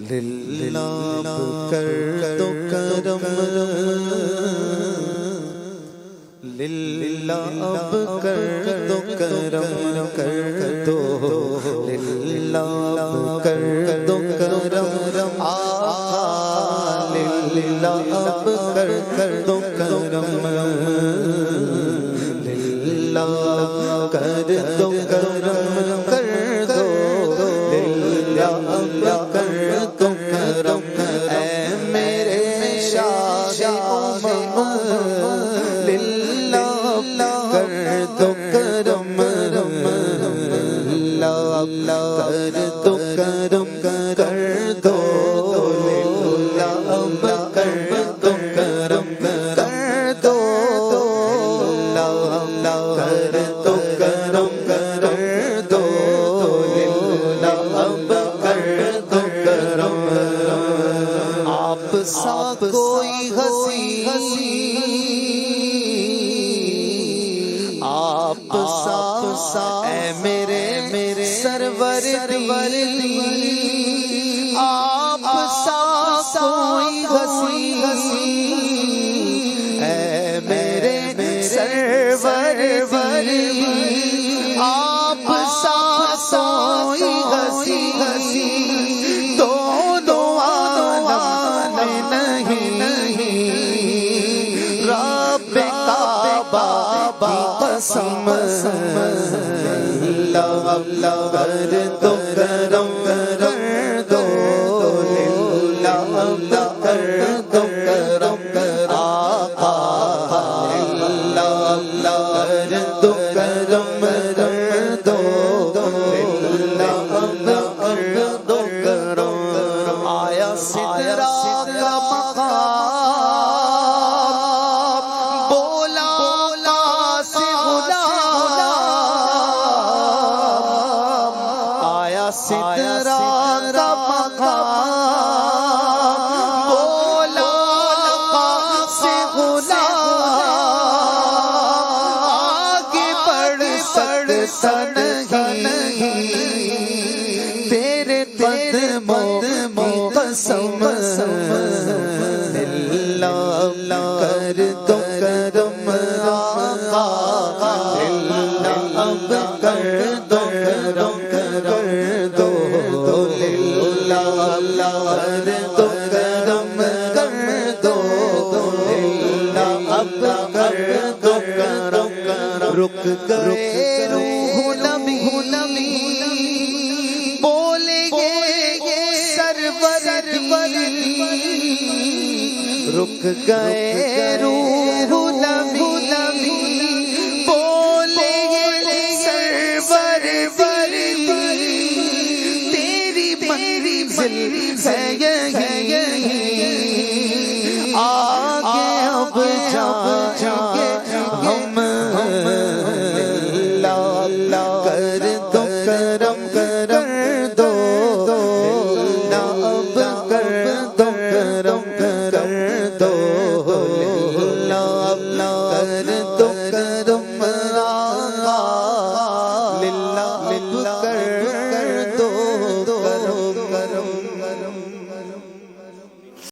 للہ کر دو کرم، للہ اب کر دو کرم، کر دو للہ کر دو کرم، آقا للہ اب کر دو کرم، للہ کر دو کرم، کر دو للہ اب کر دو کرم، اے میرے شاہ امم للہ کر دو کرم، للہ کر دو کرم، کر دو للہ اب کر دو کرم، کر دو للہ کر دو کرم، کر دو للہ اب کر دو کرم، آپ سا کوئی ہنسی، آپ سا اے میرے سرور دی، آپ سا کوئی ہنسی، اے میرے سرور دی، آپ سا کوئی ہنسی، دونوں عالم نہیں، رب کعبہ کی قسم، للہ کر دو کرم، کر دو للہ اب کر دو کرم، آقا للہ کر دو کرم، کر دو للہ اب کر دو کرم، آیا سدرا کا مقام، بولا سے غلام، آیا سدرا کا مقام، بولا سے غلام، آگے بڑھ سکتا نہیں، تیرے قدموں کی قسم، للہ کر دو کرم، آقا للہ اب کر دو کرم، کر دو للہ کر دو کرم، کر دو للہ اب کر دو کرم، رک گئے روح نمی، بولے یہ سرور دی، رک گئے روح نمی، بولے یہ سرور دی، تیری منزل ہے یہ